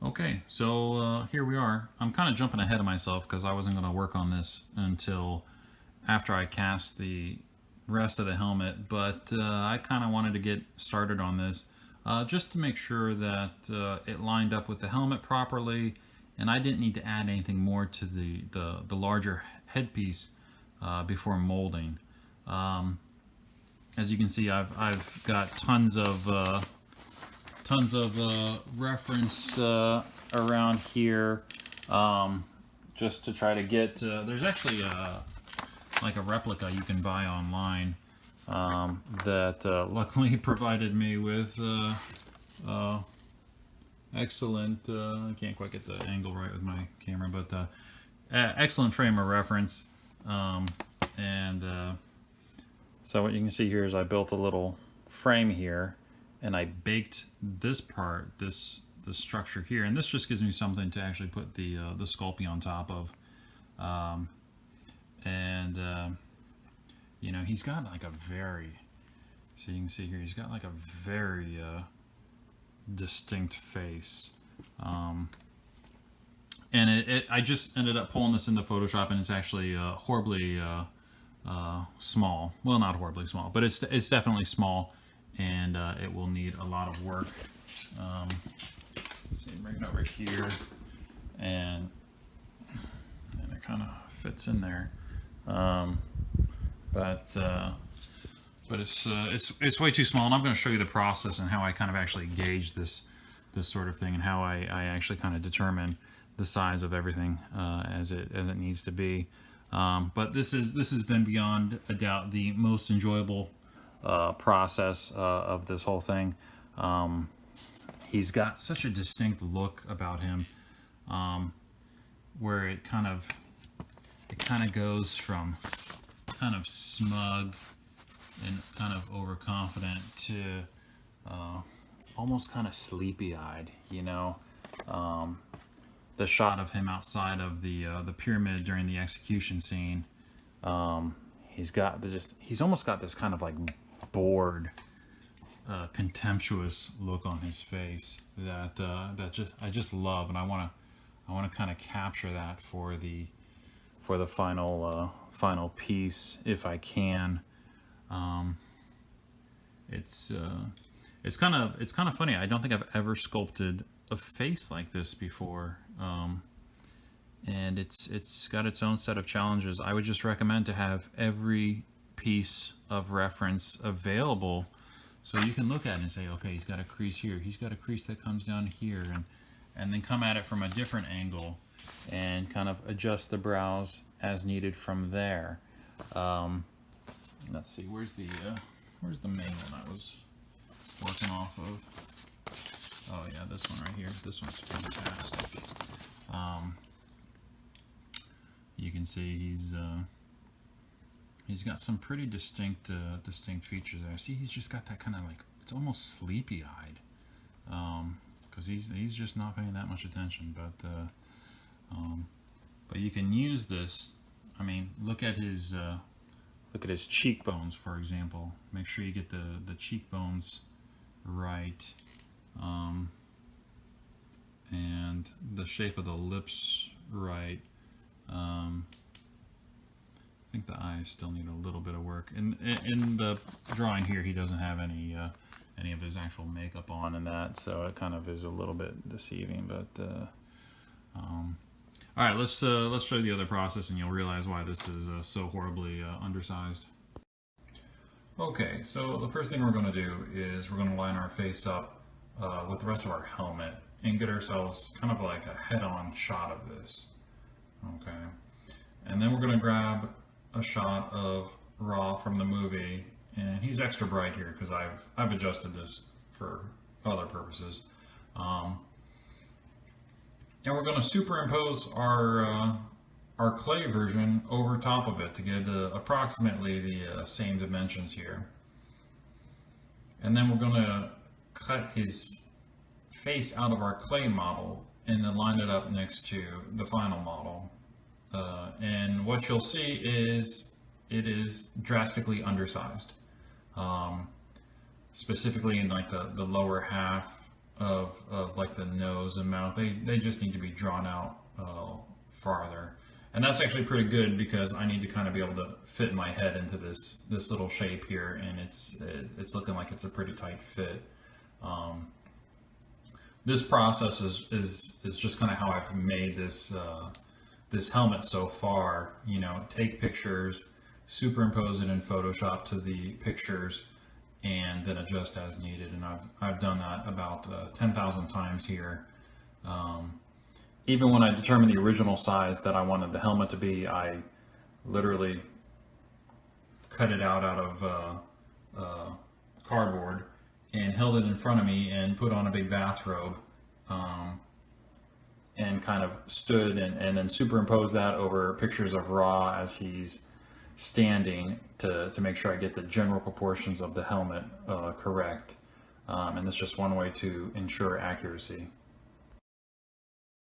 Okay, so here we are. I'm kind of jumping ahead of myself because I wasn't going to work on this until after I cast the rest of the helmet, but I kind of wanted to get started on this just to make sure that it lined up with the helmet properly, and I didn't need to add anything more to the larger headpiece before molding. Um, as you can see, I've got tons of reference around here, just to try to get. There's actually like a replica you can buy online that luckily provided me with excellent. I can't quite get the angle right with my camera, but excellent frame of reference. And So what you can see here is I built a little frame here, and I baked this part, this structure here, and this just gives me something to actually put the Sculpey on top of. You know, he's got like a very, so you can see here, he's got like a very distinct face. And I just ended up pulling this into Photoshop, and it's actually horribly small. Well, not horribly small, but it's definitely small, and it will need a lot of work. So you bring it over here, and it kind of fits in there. But it's way too small, and I'm going to show you the process and how I kind of actually gauge this sort of thing, and how I actually kind of determine the size of everything as it needs to be. But this has been beyond a doubt the most enjoyable process of this whole thing. He's got such a distinct look about him, where it kind of goes from kind of smug and kind of overconfident to almost kind of sleepy-eyed, you know. The shot of him outside of the pyramid during the execution scene, he's almost got this kind of like bored, contemptuous look on his face that I just love, and I want to kind of capture that for the final piece if I can. It's kind of funny. I don't think I've ever sculpted a face like this before, and it's got its own set of challenges. I would just recommend to have every piece of reference available, so you can look at it and say, okay, he's got a crease here, he's got a crease that comes down here, and then come at it from a different angle and kind of adjust the brows as needed from there. Let's see, where's the main one I was working off of? Oh yeah, this one right here. This one's fantastic. You can see he's got some pretty distinct features there. See, he's just got that kind of like, it's almost sleepy-eyed, because he's just not paying that much attention. But you can use this. I mean, look at his cheekbones, for example. Make sure you get the cheekbones right, and the shape of the lips right. I think the eyes still need a little bit of work. In the drawing here, he doesn't have any of his actual makeup on and that, so it kind of is a little bit deceiving. But all right, let's show you the other process, and you'll realize why this is so horribly undersized. Okay, so the first thing we're going to do is we're going to line our face up with the rest of our helmet and get ourselves kind of like a head-on shot of this. Okay, and then we're going to grab a shot of Ra from the movie, and he's extra bright here because I've adjusted this for other purposes. And we're going to superimpose our clay version over top of it to get approximately the same dimensions here. And then we're going to cut his face out of our clay model and then line it up next to the final model. And what you'll see is it is drastically undersized, specifically in like the lower half of like the nose and mouth. They just need to be drawn out farther. And that's actually pretty good because I need to kind of be able to fit my head into this little shape here, and it's looking like it's a pretty tight fit. This process is just kind of how I've made this helmet so far. You know, take pictures, superimpose it in Photoshop to the pictures, and then adjust as needed. And I've done that about 10,000 times here. Even when I determined the original size that I wanted the helmet to be, I literally cut it out of cardboard and held it in front of me and put on a big bathrobe, and kind of stood and then superimposed that over pictures of Ra as he's standing to make sure I get the general proportions of the helmet correct. And that's just one way to ensure accuracy.